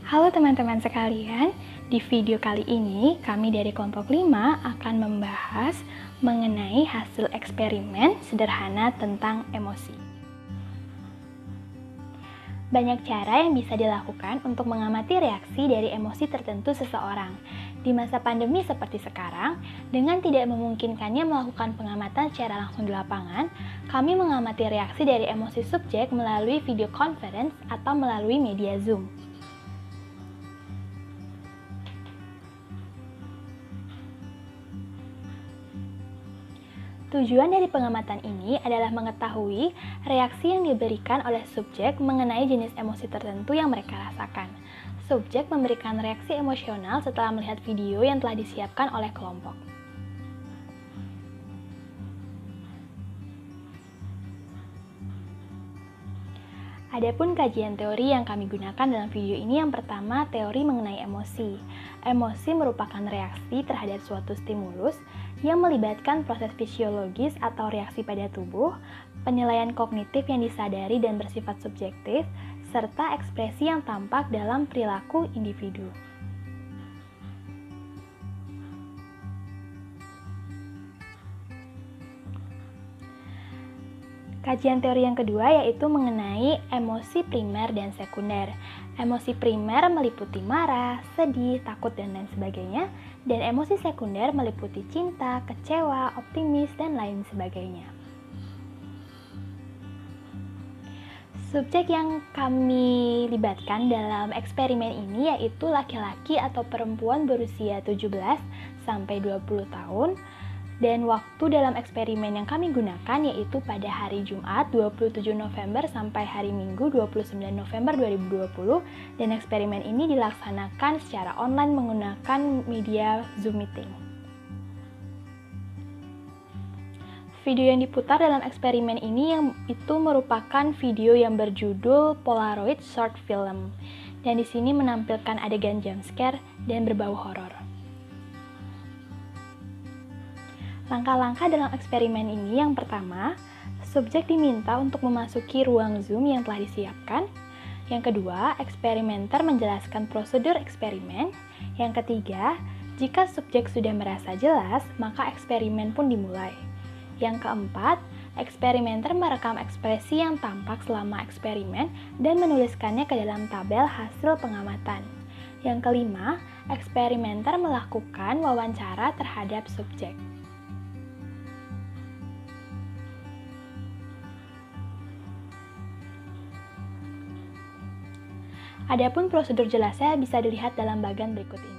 Halo teman-teman sekalian, di video kali ini kami dari kelompok 5 akan membahas mengenai hasil eksperimen sederhana tentang emosi. Banyak cara yang bisa dilakukan untuk mengamati reaksi dari emosi tertentu seseorang. Di masa pandemi seperti sekarang, dengan tidak memungkinkannya melakukan pengamatan secara langsung di lapangan, kami mengamati reaksi dari emosi subjek melalui video conference atau melalui media Zoom. Tujuan dari pengamatan ini adalah mengetahui reaksi yang diberikan oleh subjek mengenai jenis emosi tertentu yang mereka rasakan. Subjek memberikan reaksi emosional setelah melihat video yang telah disiapkan oleh kelompok. Adapun kajian teori yang kami gunakan dalam video ini yang pertama teori mengenai emosi. Emosi merupakan reaksi terhadap suatu stimulus yang melibatkan proses fisiologis atau reaksi pada tubuh, penilaian kognitif yang disadari dan bersifat subjektif, serta ekspresi yang tampak dalam perilaku individu. Kajian teori yang kedua yaitu mengenai emosi primer dan sekunder. Emosi primer meliputi marah, sedih, takut, dan lain sebagainya, dan emosi sekunder meliputi cinta, kecewa, optimis, dan lain sebagainya. Subjek yang kami libatkan dalam eksperimen ini yaitu laki-laki atau perempuan berusia 17 sampai 20 tahun. Dan waktu dalam eksperimen yang kami gunakan yaitu pada hari Jumat 27 November sampai hari Minggu 29 November 2020 dan eksperimen ini dilaksanakan secara online menggunakan media Zoom Meeting. Video yang diputar dalam eksperimen ini itu merupakan video yang berjudul Polaroid Short Film dan di sini menampilkan adegan jump scare dan berbau horor. Langkah-langkah dalam eksperimen ini yang pertama, subjek diminta untuk memasuki ruang Zoom yang telah disiapkan. Yang kedua, eksperimenter menjelaskan prosedur eksperimen. Yang ketiga, jika subjek sudah merasa jelas, maka eksperimen pun dimulai. Yang keempat, eksperimenter merekam ekspresi yang tampak selama eksperimen dan menuliskannya ke dalam tabel hasil pengamatan. Yang kelima, eksperimenter melakukan wawancara terhadap subjek. Adapun prosedur jelasnya bisa dilihat dalam bagian berikut ini.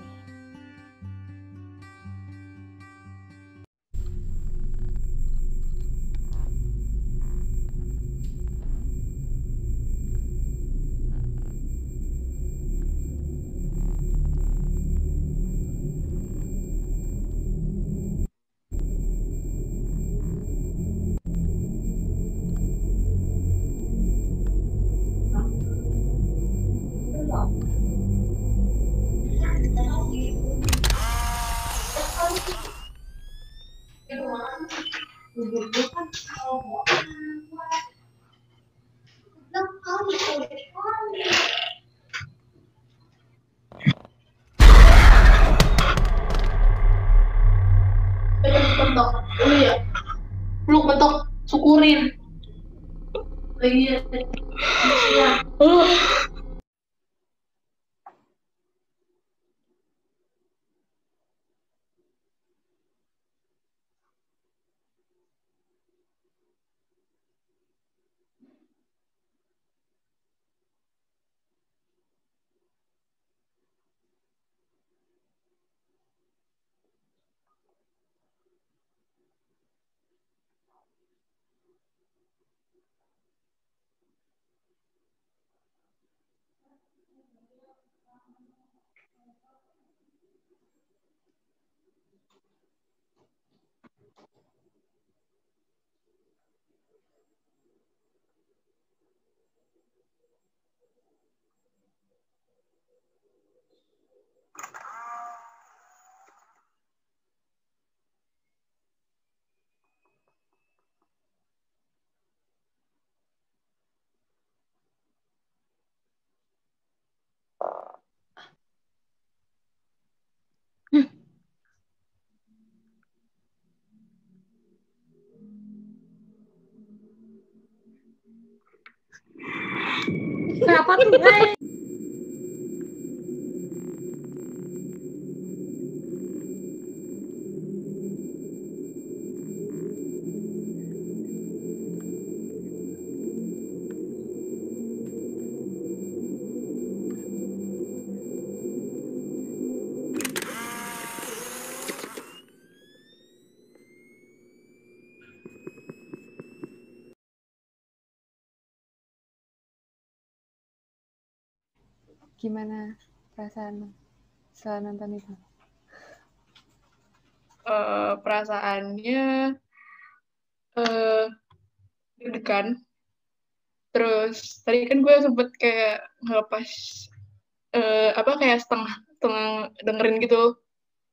Mentok dulu ya, peluk mentok syukurin iya. Kenapa tuh, guys? Gimana perasaan setelah nonton itu? Perasaannya deg-degan. Terus tadi kan gue sempet kayak ngelepas kayak setengah setengah dengerin gitu.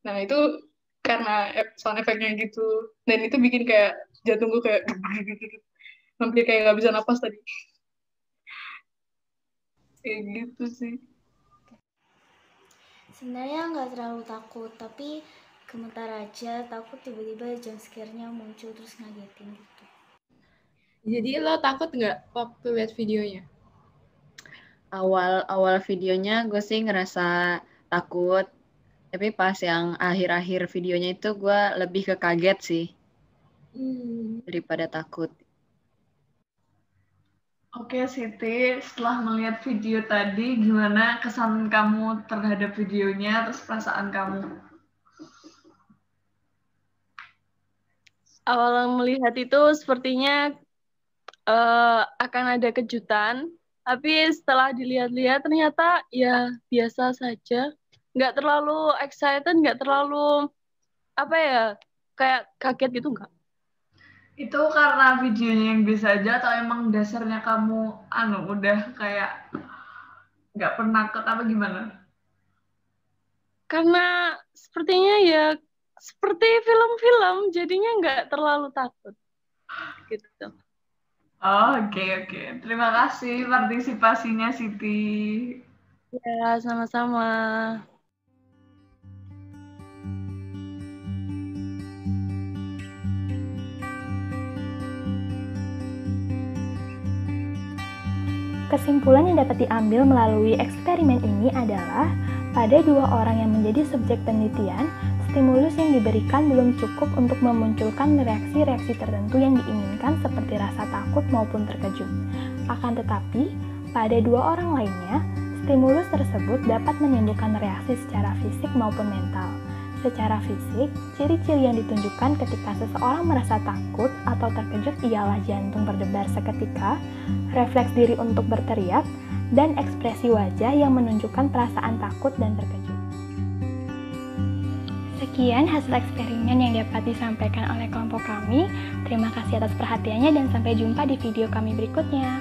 Nah itu karena sound efeknya gitu. Dan itu bikin kayak jantung gue kayak gitu. Hampir kayak nggak bisa napas tadi. Kayak gitu sih. Sebenarnya nggak terlalu takut, tapi gemetar aja, takut tiba-tiba jump scare-nya muncul terus ngagetin gitu. Jadi lo takut nggak waktu lihat videonya? Awal videonya gue sih ngerasa takut, tapi pas yang akhir-akhir videonya itu gue lebih ke kaget sih daripada takut. Oke Siti, setelah melihat video tadi, gimana kesan kamu terhadap videonya, terus perasaan kamu? Awal melihat itu sepertinya akan ada kejutan, tapi setelah dilihat-lihat ternyata ya biasa saja, nggak terlalu excited, nggak terlalu kayak kaget gitu nggak. Itu karena videonya yang biasa aja atau emang dasarnya kamu udah kayak nggak pernah takut apa gimana? Karena sepertinya ya seperti film-film, jadinya nggak terlalu takut gitu. Oke. Terima kasih partisipasinya Siti. Ya, sama-sama. Kesimpulan yang dapat diambil melalui eksperimen ini adalah pada dua orang yang menjadi subjek penelitian, stimulus yang diberikan belum cukup untuk memunculkan reaksi-reaksi tertentu yang diinginkan seperti rasa takut maupun terkejut. Akan tetapi, pada dua orang lainnya, stimulus tersebut dapat menimbulkan reaksi secara fisik maupun mental. Secara fisik, ciri-ciri yang ditunjukkan ketika seseorang merasa takut atau terkejut ialah jantung berdebar seketika, refleks diri untuk berteriak, dan ekspresi wajah yang menunjukkan perasaan takut dan terkejut. Sekian hasil eksperimen yang dapat disampaikan oleh kelompok kami. Terima kasih atas perhatiannya dan sampai jumpa di video kami berikutnya.